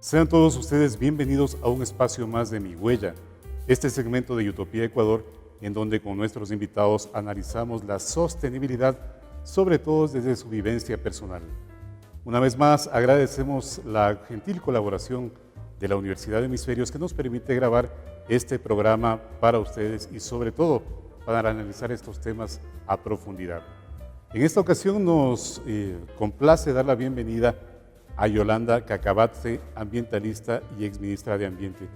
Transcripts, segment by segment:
Sean todos ustedes bienvenidos a un espacio más de Mi Huella, este segmento de Utopía Ecuador, en donde con nuestros invitados analizamos la sostenibilidad, sobre todo desde su vivencia personal. Una vez más, agradecemos la gentil colaboración de la Universidad de Hemisferios que nos permite grabar este programa para ustedes y sobre todo para analizar estos temas a profundidad. En esta ocasión nos complace dar la bienvenida a Yolanda Cacabatce, ambientalista y exministra de Ambiente.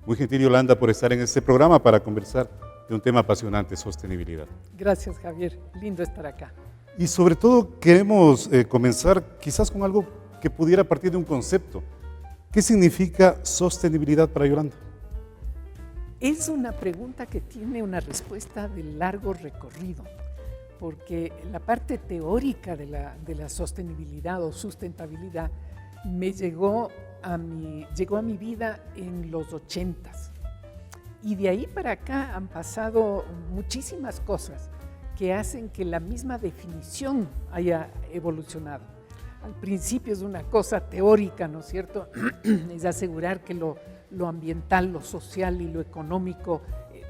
Muy gentil, Yolanda, por estar en este programa para conversar de un tema apasionante, sostenibilidad. Gracias, Javier. Lindo estar acá. Y sobre todo queremos comenzar quizás con algo que pudiera partir de un concepto. ¿Qué significa sostenibilidad para Yolanda? Es una pregunta que tiene una respuesta de largo recorrido, porque la parte teórica de la sostenibilidad o sustentabilidad llegó a mi vida en los 80s. Y de ahí para acá han pasado muchísimas cosas que hacen que la misma definición haya evolucionado. Al principio es una cosa teórica, ¿no es cierto? Es asegurar que lo ambiental, lo social y lo económico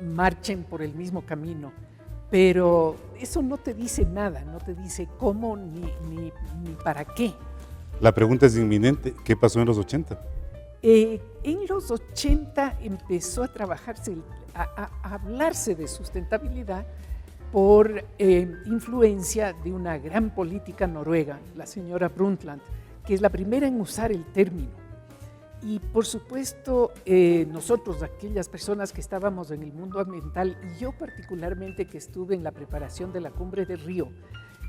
marchen por el mismo camino. Pero eso no te dice nada, no te dice cómo ni para qué. La pregunta es inminente. ¿Qué pasó en los 80? En los 80 empezó a trabajarse, a hablarse de sustentabilidad por influencia de una gran política noruega, la señora Brundtland, que es la primera en usar el término. Y por supuesto, nosotros, aquellas personas que estábamos en el mundo ambiental, y yo particularmente que estuve en la preparación de la Cumbre de Río,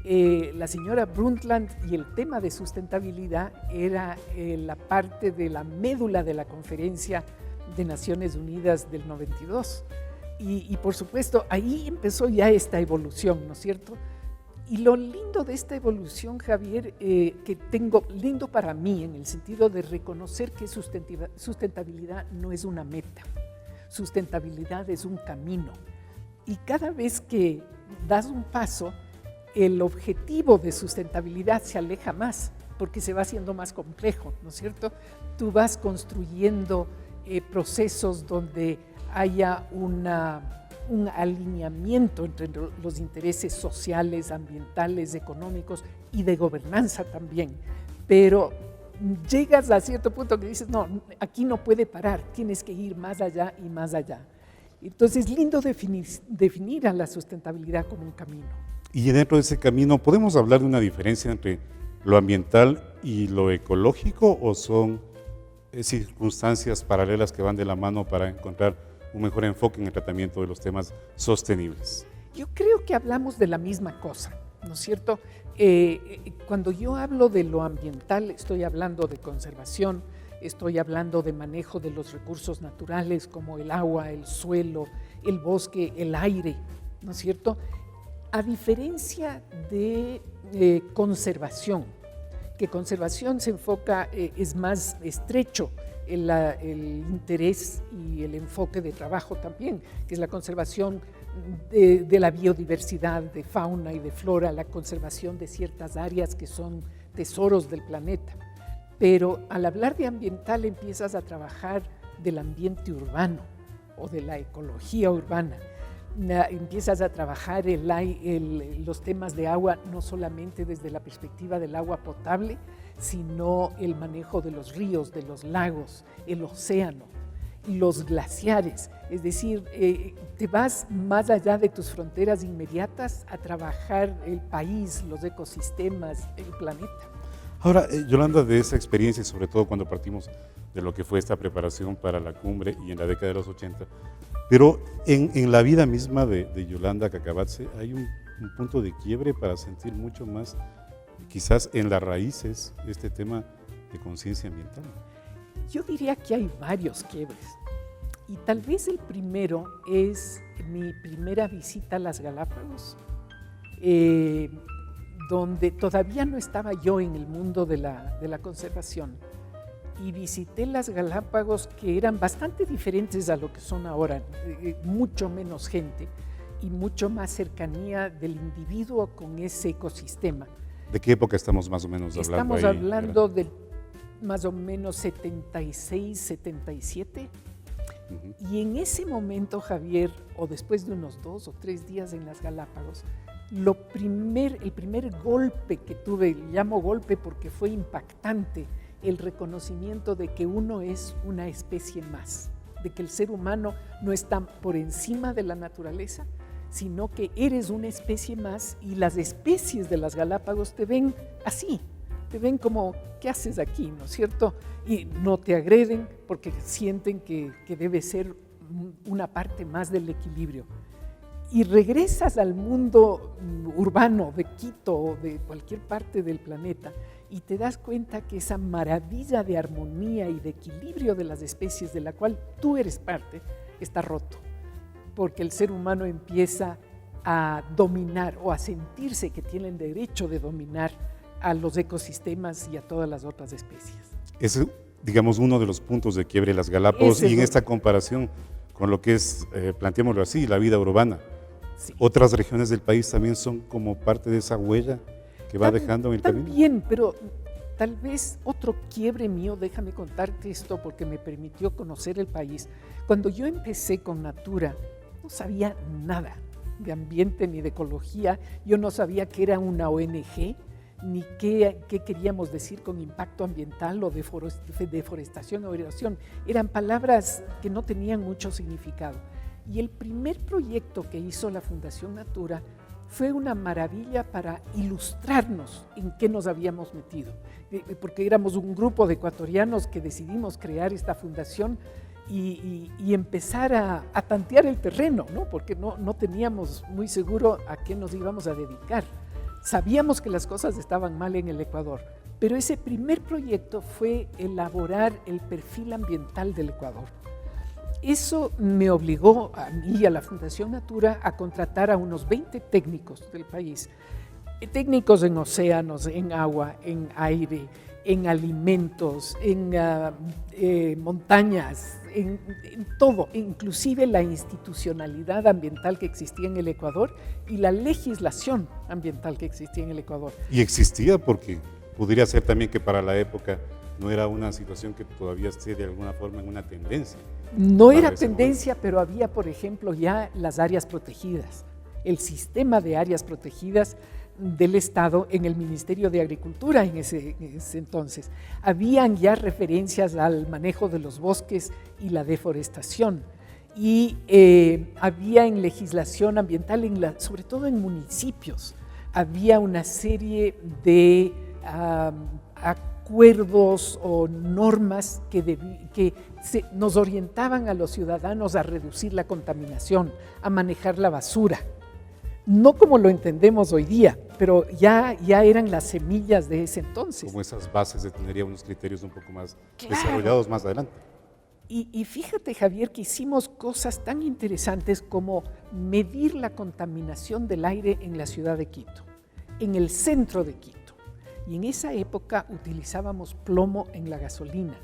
la señora Brundtland y el tema de sustentabilidad era la parte de la médula de la Conferencia de Naciones Unidas del 92. Y por supuesto, ahí empezó ya esta evolución, ¿no es cierto? Y lo lindo de esta evolución, Javier, que tengo lindo para mí en el sentido de reconocer que sustentabilidad no es una meta, sustentabilidad es un camino. Y cada vez que das un paso, el objetivo de sustentabilidad se aleja más, porque se va haciendo más complejo, ¿no es cierto? Tú vas construyendo procesos donde haya un alineamiento entre los intereses sociales, ambientales, económicos y de gobernanza también. Pero llegas a cierto punto que dices, no, aquí no puede parar, tienes que ir más allá y más allá. Entonces es lindo definir a la sustentabilidad como un camino. Y dentro de ese camino, ¿podemos hablar de una diferencia entre lo ambiental y lo ecológico o son circunstancias paralelas que van de la mano para encontrar un mejor enfoque en el tratamiento de los temas sostenibles? Yo creo que hablamos de la misma cosa, ¿no es cierto? Cuando yo hablo de lo ambiental, estoy hablando de conservación, estoy hablando de manejo de los recursos naturales como el agua, el suelo, el bosque, el aire, ¿no es cierto? A diferencia de conservación, que conservación se enfoca, es más estrecho el interés y el enfoque de trabajo también, que es la conservación de la biodiversidad, de fauna y de flora, la conservación de ciertas áreas que son tesoros del planeta. Pero al hablar de ambiental empiezas a trabajar del ambiente urbano o de la ecología urbana. Empiezas a trabajar los temas de agua no solamente desde la perspectiva del agua potable, sino el manejo de los ríos, de los lagos, el océano, los glaciares. Es decir, te vas más allá de tus fronteras inmediatas a trabajar el país, los ecosistemas, el planeta. Ahora, Yolanda, de esa experiencia, y sobre todo cuando partimos de lo que fue esta preparación para la cumbre y en la década de los 80, pero en la vida misma de Yolanda Cacabatce hay un punto de quiebre para sentir mucho más, quizás en las raíces, este tema de conciencia ambiental. Yo diría que hay varios quiebres y tal vez el primero es mi primera visita a las Galápagos, donde todavía no estaba yo en el mundo de la conservación y visité las Galápagos que eran bastante diferentes a lo que son ahora, mucho menos gente y mucho más cercanía del individuo con ese ecosistema. ¿De qué época estamos más o menos hablando? Estamos hablando del más o menos 76, 77. Y en ese momento, Javier, o después de unos 2 o 3 días en las Galápagos, el primer golpe que tuve, llamo golpe porque fue impactante, el reconocimiento de que uno es una especie más, de que el ser humano no está por encima de la naturaleza, sino que eres una especie más y las especies de las Galápagos te ven así, te ven como, ¿qué haces aquí? ¿No es cierto? Y no te agreden porque sienten que debe ser una parte más del equilibrio. Y regresas al mundo urbano de Quito o de cualquier parte del planeta y te das cuenta que esa maravilla de armonía y de equilibrio de las especies de la cual tú eres parte está roto, porque el ser humano empieza a dominar o a sentirse que tienen derecho de dominar a los ecosistemas y a todas las otras especies. Es, digamos, uno de los puntos de quiebre de las Galápagos y en esta comparación con lo que es, planteémoslo así, la vida urbana. Sí. Otras regiones del país también son como parte de esa huella que va dejando en el camino. También, pero tal vez otro quiebre mío, déjame contarte esto porque me permitió conocer el país. Cuando yo empecé con Natura, no sabía nada de ambiente ni de ecología, yo no sabía que era una ONG, ni qué queríamos decir con impacto ambiental o deforestación o erosión. Eran palabras que no tenían mucho significado. Y el primer proyecto que hizo la Fundación Natura fue una maravilla para ilustrarnos en qué nos habíamos metido, porque éramos un grupo de ecuatorianos que decidimos crear esta fundación y empezar a tantear el terreno, ¿no? Porque no teníamos muy seguro a qué nos íbamos a dedicar. Sabíamos que las cosas estaban mal en el Ecuador, pero ese primer proyecto fue elaborar el perfil ambiental del Ecuador. Eso me obligó a mí y a la Fundación Natura a contratar a unos 20 técnicos del país, técnicos en océanos, en agua, en aire, en alimentos, en montañas, en todo, inclusive la institucionalidad ambiental que existía en el Ecuador y la legislación ambiental que existía en el Ecuador. Y existía porque podría ser también que para la época no era una situación que todavía esté de alguna forma en una tendencia. No era tendencia, pero había, por ejemplo, ya las áreas protegidas, el sistema de áreas protegidas del Estado en el Ministerio de Agricultura en ese entonces. Habían ya referencias al manejo de los bosques y la deforestación. Y había en legislación ambiental, sobre todo en municipios, había una serie de acuerdos o normas que nos orientaban a los ciudadanos a reducir la contaminación, a manejar la basura. No como lo entendemos hoy día, pero ya eran las semillas de ese entonces. Como esas bases de tener unos criterios un poco más desarrollados más adelante. Y fíjate, Javier, que hicimos cosas tan interesantes como medir la contaminación del aire en la ciudad de Quito, en el centro de Quito. Y en esa época utilizábamos plomo en la gasolina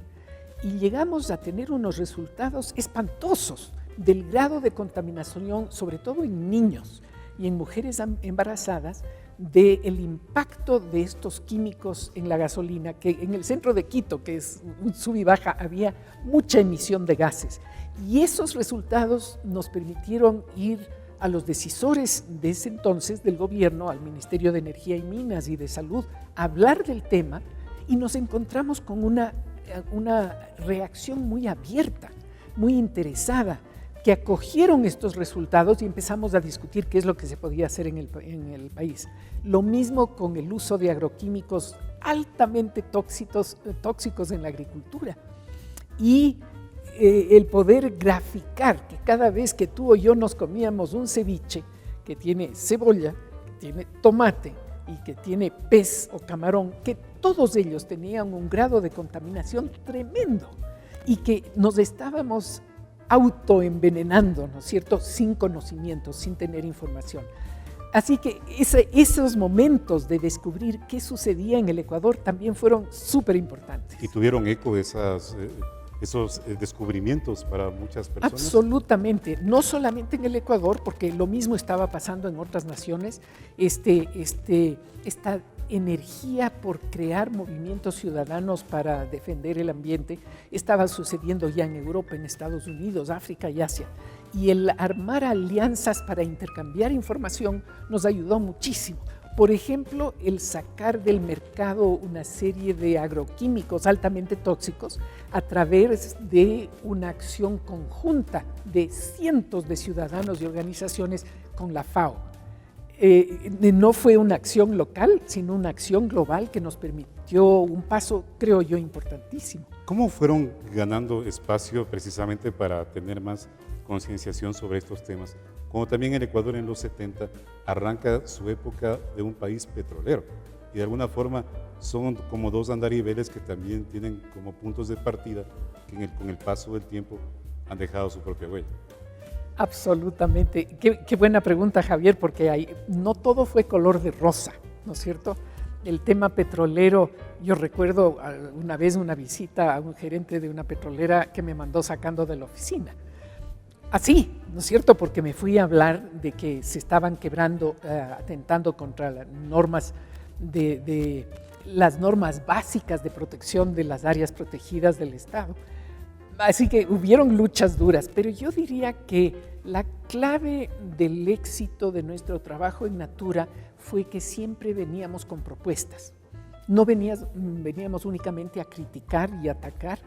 y llegamos a tener unos resultados espantosos del grado de contaminación, sobre todo en niños y en mujeres embarazadas, del impacto de estos químicos en la gasolina, que en el centro de Quito, que es un sub y baja, había mucha emisión de gases. Y esos resultados nos permitieron ir a los decisores de ese entonces del gobierno, al Ministerio de Energía y Minas y de Salud, a hablar del tema, y nos encontramos con una reacción muy abierta, muy interesada, que acogieron estos resultados y empezamos a discutir qué es lo que se podía hacer en el país. Lo mismo con el uso de agroquímicos altamente tóxicos en la agricultura. Y el poder graficar que cada vez que tú o yo nos comíamos un ceviche que tiene cebolla, que tiene tomate y que tiene pez o camarón, que todos ellos tenían un grado de contaminación tremendo y que nos estábamos autoenvenenando, ¿no es cierto?, sin conocimiento, sin tener información. Así que esos momentos de descubrir qué sucedía en el Ecuador también fueron súper importantes. ¿Y tuvieron eco esos descubrimientos para muchas personas? Absolutamente, no solamente en el Ecuador, porque lo mismo estaba pasando en otras naciones, esta energía por crear movimientos ciudadanos para defender el ambiente estaba sucediendo ya en Europa, en Estados Unidos, África y Asia. Y el armar alianzas para intercambiar información nos ayudó muchísimo. Por ejemplo, el sacar del mercado una serie de agroquímicos altamente tóxicos a través de una acción conjunta de cientos de ciudadanos y organizaciones con la FAO. No fue una acción local, sino una acción global que nos permitió un paso, creo yo, importantísimo. ¿Cómo fueron ganando espacio precisamente para tener más concienciación sobre estos temas? Como también el Ecuador en los 70 arranca su época de un país petrolero y de alguna forma son como dos andariveles que también tienen como puntos de partida que con el paso del tiempo han dejado su propia huella. Absolutamente. Qué buena pregunta, Javier, porque no todo fue color de rosa, ¿no es cierto? El tema petrolero, yo recuerdo una vez una visita a un gerente de una petrolera que me mandó sacando de la oficina. Así, ¿no es cierto? Porque me fui a hablar de que se estaban quebrando, atentando contra las normas las normas básicas de protección de las áreas protegidas del Estado. Así que hubieron luchas duras, pero yo diría que la clave del éxito de nuestro trabajo en Natura fue que siempre veníamos con propuestas. No veníamos únicamente a criticar y atacar.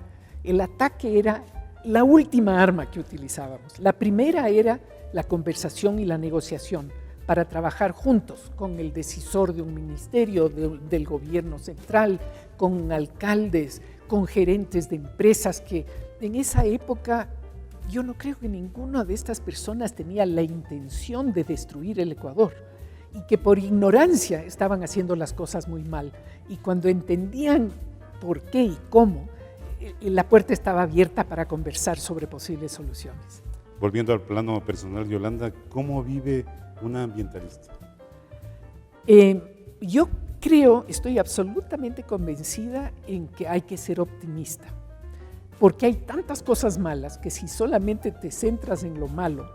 El ataque era la última arma que utilizábamos. La primera era la conversación y la negociación para trabajar juntos con el decisor de un ministerio, del gobierno central, con alcaldes, con gerentes de empresas que en esa época yo no creo que ninguna de estas personas tenía la intención de destruir el Ecuador y que por ignorancia estaban haciendo las cosas muy mal. Y cuando entendían por qué y cómo, la puerta estaba abierta para conversar sobre posibles soluciones. Volviendo al plano personal, Yolanda, ¿cómo vive una ambientalista? Yo estoy absolutamente convencida en que hay que ser optimista, porque hay tantas cosas malas que si solamente te centras en lo malo,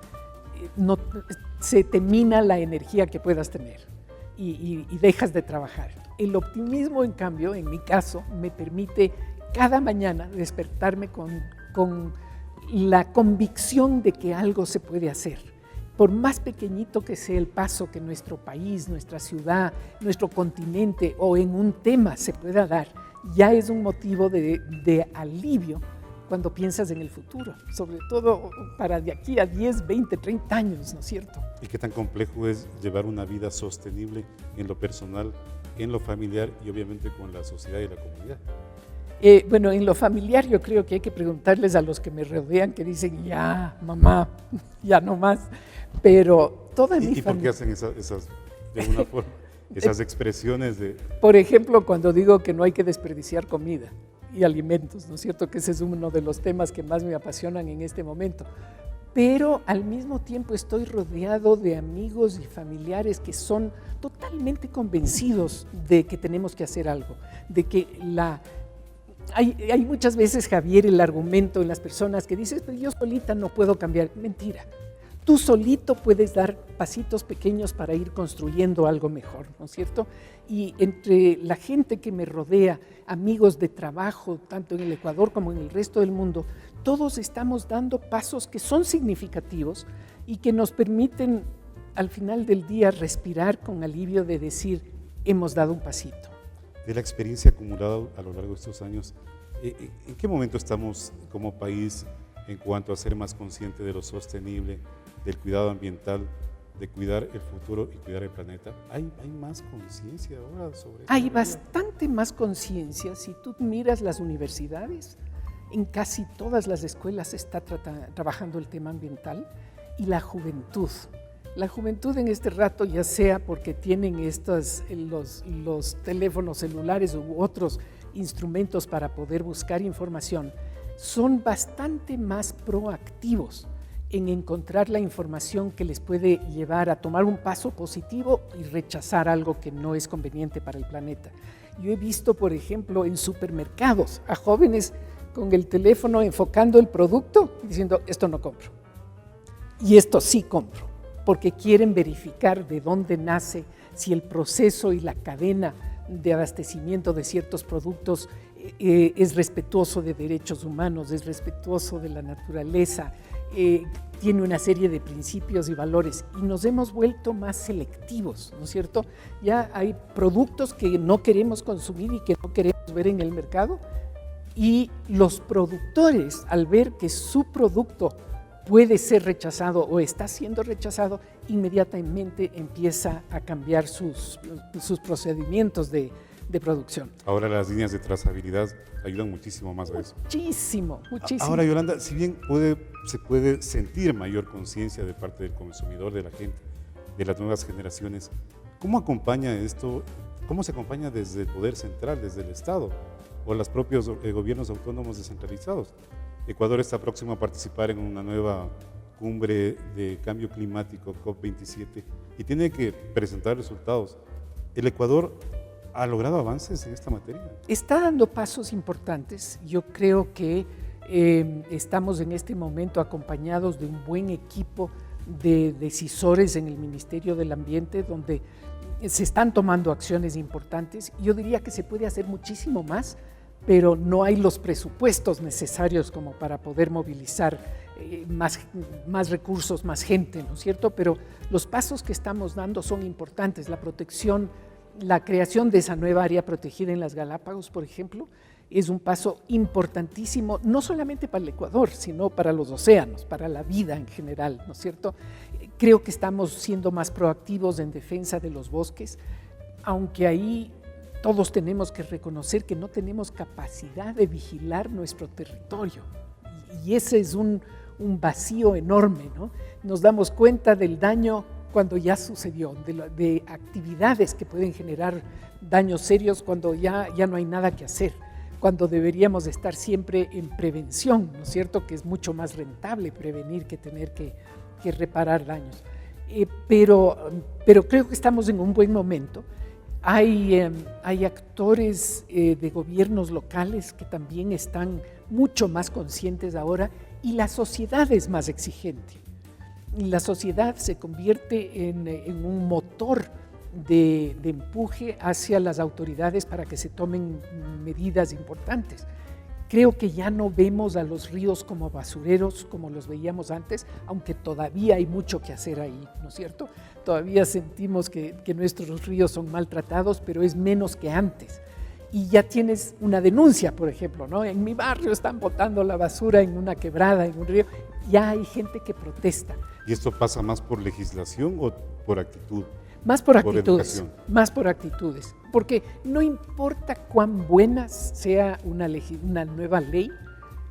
se te mina la energía que puedas tener y dejas de trabajar. El optimismo, en cambio, en mi caso, me permite cada mañana despertarme con la convicción de que algo se puede hacer. Por más pequeñito que sea el paso que nuestro país, nuestra ciudad, nuestro continente o en un tema se pueda dar, ya es un motivo de alivio cuando piensas en el futuro, sobre todo para de aquí a 10, 20, 30 años, ¿no es cierto? ¿Y qué tan complejo es llevar una vida sostenible en lo personal, en lo familiar y obviamente con la sociedad y la comunidad? Bueno, en lo familiar yo creo que hay que preguntarles a los que me rodean que dicen, ya, mamá, ya no más, pero toda mi familia... ¿Y por qué hacen de alguna forma, esas expresiones de...? Por ejemplo, cuando digo que no hay que desperdiciar comida y alimentos, ¿no es cierto? Que ese es uno de los temas que más me apasionan en este momento. Pero al mismo tiempo estoy rodeado de amigos y familiares que son totalmente convencidos de que tenemos que hacer algo, de que Hay muchas veces, Javier, el argumento en las personas que dices, pero yo solita no puedo cambiar. Mentira. Tú solito puedes dar pasitos pequeños para ir construyendo algo mejor, ¿no es cierto? Y entre la gente que me rodea, amigos de trabajo, tanto en el Ecuador como en el resto del mundo, todos estamos dando pasos que son significativos y que nos permiten al final del día respirar con alivio de decir, hemos dado un pasito. De la experiencia acumulada a lo largo de estos años, ¿en qué momento estamos como país en cuanto a ser más consciente de lo sostenible, del cuidado ambiental, de cuidar el futuro y cuidar el planeta? ¿Hay más conciencia ahora sobre eso? Hay bastante más conciencia. Si tú miras las universidades, en casi todas las escuelas se está trabajando el tema ambiental y la juventud. La juventud en este rato, ya sea porque tienen los teléfonos celulares u otros instrumentos para poder buscar información, son bastante más proactivos en encontrar la información que les puede llevar a tomar un paso positivo y rechazar algo que no es conveniente para el planeta. Yo he visto, por ejemplo, en supermercados a jóvenes con el teléfono enfocando el producto diciendo, esto no compro y esto sí compro, porque quieren verificar de dónde nace, si el proceso y la cadena de abastecimiento de ciertos productos es respetuoso de derechos humanos, es respetuoso de la naturaleza, tiene una serie de principios y valores, y nos hemos vuelto más selectivos, ¿no es cierto? Ya hay productos que no queremos consumir y que no queremos ver en el mercado, y los productores, al ver que su producto puede ser rechazado o está siendo rechazado, inmediatamente empieza a cambiar sus procedimientos de producción. Ahora las líneas de trazabilidad ayudan muchísimo más a eso. Muchísimo, muchísimo. Ahora, Yolanda, si bien se puede sentir mayor conciencia de parte del consumidor, de la gente, de las nuevas generaciones, ¿cómo acompaña esto? ¿Cómo se acompaña desde el poder central, desde el Estado o los propios gobiernos autónomos descentralizados? Ecuador está próximo a participar en una nueva cumbre de cambio climático, COP27, y tiene que presentar resultados. ¿El Ecuador ha logrado avances en esta materia? Está dando pasos importantes. Yo creo que estamos en este momento acompañados de un buen equipo de decisores en el Ministerio del Ambiente, donde se están tomando acciones importantes. Yo diría que se puede hacer muchísimo más, pero no hay los presupuestos necesarios como para poder movilizar más recursos, más gente, ¿no es cierto? Pero los pasos que estamos dando son importantes. La protección, la creación de esa nueva área protegida en las Galápagos, por ejemplo, es un paso importantísimo, no solamente para el Ecuador, sino para los océanos, para la vida en general, ¿no es cierto? Creo que estamos siendo más proactivos en defensa de los bosques, aunque ahí todos tenemos que reconocer que no tenemos capacidad de vigilar nuestro territorio, y ese es un vacío enorme, ¿no? Nos damos cuenta del daño cuando ya sucedió, de actividades que pueden generar daños serios cuando ya no hay nada que hacer, cuando deberíamos estar siempre en prevención, ¿no es cierto? Que es mucho más rentable prevenir que tener que reparar daños. Pero creo que estamos en un buen momento. Hay actores de gobiernos locales que también están mucho más conscientes ahora, y la sociedad es más exigente. La sociedad se convierte en un motor de empuje hacia las autoridades para que se tomen medidas importantes. Creo que ya no vemos a los ríos como basureros como los veíamos antes, aunque todavía hay mucho que hacer ahí, ¿no es cierto? Todavía sentimos que nuestros ríos son maltratados, pero es menos que antes. Y ya tienes una denuncia, por ejemplo, ¿no? En mi barrio están botando la basura en una quebrada, en un río. Ya hay gente que protesta. ¿Y esto pasa más por legislación o por actitud? Más por actitudes, más por actitudes, porque no importa cuán buena sea una nueva ley,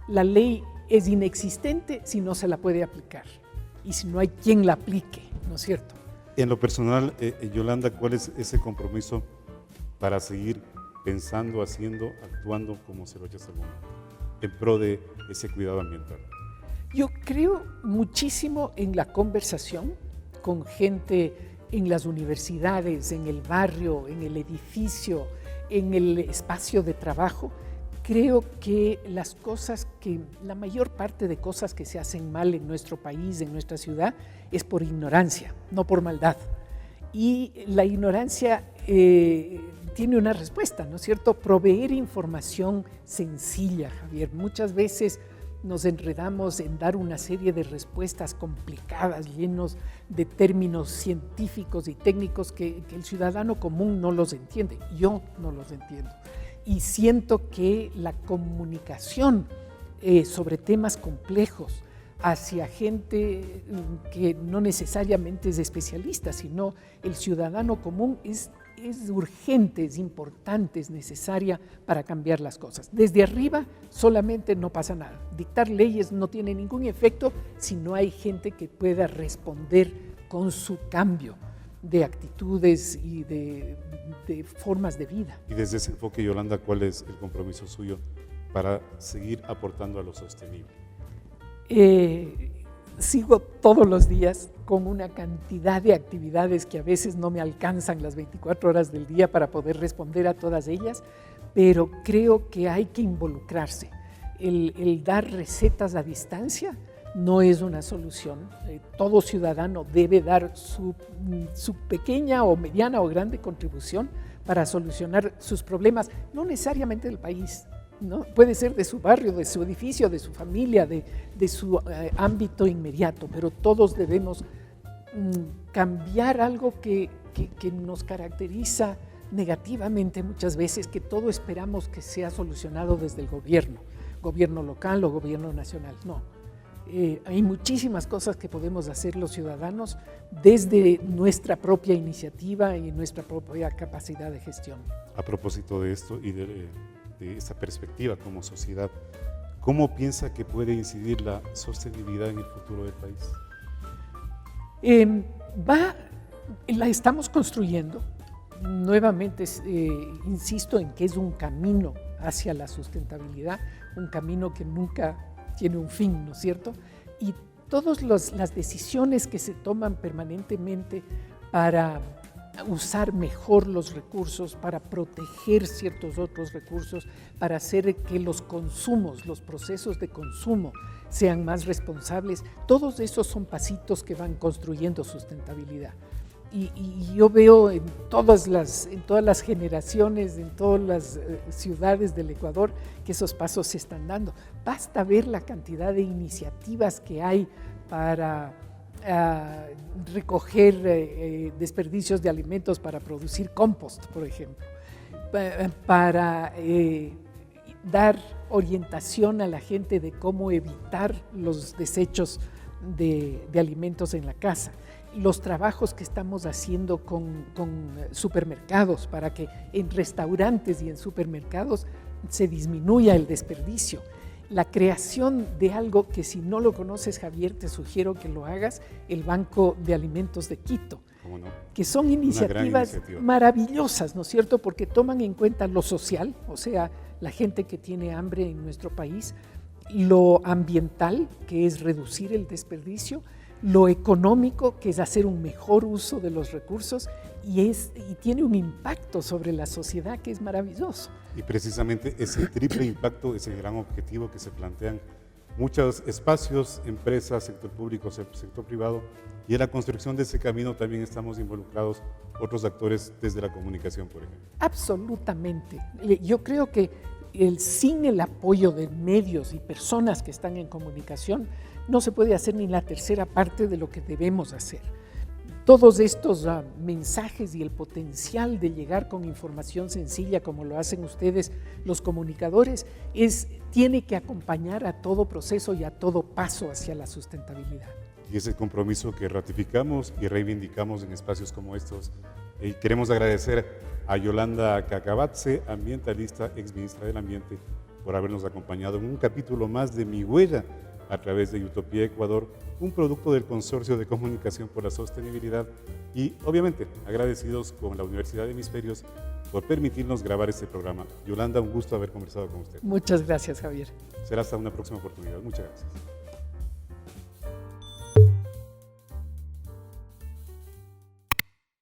la ley es inexistente si no se la puede aplicar y si no hay quien la aplique, ¿no es cierto? En lo personal, Yolanda, ¿cuál es ese compromiso para seguir pensando, haciendo, actuando como se lo ha hecho hasta el momento, en pro de ese cuidado ambiental? Yo creo muchísimo en la conversación con gente en las universidades, en el barrio, en el edificio, en el espacio de trabajo. Creo que la mayor parte de cosas que se hacen mal en nuestro país, en nuestra ciudad, es por ignorancia, no por maldad. Y la ignorancia tiene una respuesta, ¿no es cierto? Proveer información sencilla, Javier. Muchas veces nos enredamos en dar una serie de respuestas complicadas, llenos de términos científicos y técnicos que el ciudadano común no los entiende. Yo no los entiendo. Y siento que la comunicación sobre temas complejos hacia gente que no necesariamente es especialista, sino el ciudadano común es urgente, es importante, es necesaria para cambiar las cosas. Desde arriba solamente no pasa nada. Dictar leyes no tiene ningún efecto si no hay gente que pueda responder con su cambio de actitudes y de formas de vida. Y desde ese enfoque, Yolanda, ¿cuál es el compromiso suyo para seguir aportando a lo sostenible? Sigo todos los días con una cantidad de actividades que a veces no me alcanzan las 24 horas del día para poder responder a todas ellas, pero creo que hay que involucrarse. El dar recetas a distancia no es una solución. Todo ciudadano debe dar su pequeña o mediana o grande contribución para solucionar sus problemas, no necesariamente del país, ¿no? Puede ser de su barrio, de su edificio, de su familia, de su ámbito inmediato, pero todos debemos cambiar algo que nos caracteriza negativamente muchas veces, que todo esperamos que sea solucionado desde el gobierno local o gobierno nacional. No, hay muchísimas cosas que podemos hacer los ciudadanos desde nuestra propia iniciativa y nuestra propia capacidad de gestión. A propósito de esto y de esta perspectiva como sociedad, ¿cómo piensa que puede incidir la sostenibilidad en el futuro del país? La estamos construyendo. Nuevamente, insisto en que es un camino hacia la sustentabilidad, un camino que nunca tiene un fin, ¿no es cierto? Y todas las decisiones que se toman permanentemente para usar mejor los recursos, para proteger ciertos otros recursos, para hacer que los consumos, los procesos de consumo sean más responsables, todos esos son pasitos que van construyendo sustentabilidad. Y yo veo en todas las generaciones, en todas las ciudades del Ecuador, que esos pasos se están dando. Basta ver la cantidad de iniciativas que hay para recoger desperdicios de alimentos para producir compost, por ejemplo, para dar orientación a la gente de cómo evitar los desechos de alimentos en la casa. Los trabajos que estamos haciendo con supermercados para que en restaurantes y en supermercados se disminuya el desperdicio. La creación de algo que, si no lo conoces, Javier, te sugiero que lo hagas, el Banco de Alimentos de Quito. ¿Cómo no? Que son iniciativas maravillosas, ¿no es cierto? Porque toman en cuenta lo social, o sea, la gente que tiene hambre en nuestro país, lo ambiental, que es reducir el desperdicio, lo económico, que es hacer un mejor uso de los recursos, y tiene un impacto sobre la sociedad que es maravilloso. Y precisamente ese triple impacto es el gran objetivo que se plantean muchos espacios, empresas, sector público, sector privado, y en la construcción de ese camino también estamos involucrados otros actores desde la comunicación, por ejemplo. Absolutamente. Yo creo que sin el apoyo de medios y personas que están en comunicación, no se puede hacer ni la tercera parte de lo que debemos hacer. Todos estos mensajes y el potencial de llegar con información sencilla, como lo hacen ustedes, los comunicadores, tiene que acompañar a todo proceso y a todo paso hacia la sustentabilidad. Y es el compromiso que ratificamos y reivindicamos en espacios como estos. Y queremos agradecer a Yolanda Cacabatze, ambientalista, exministra del Ambiente, por habernos acompañado en un capítulo más de Mi Huella a través de Utopía Ecuador, un producto del Consorcio de Comunicación por la Sostenibilidad, y obviamente agradecidos con la Universidad de Hemisferios por permitirnos grabar este programa. Yolanda, un gusto haber conversado con usted. Muchas gracias, Javier. Será hasta una próxima oportunidad. Muchas gracias.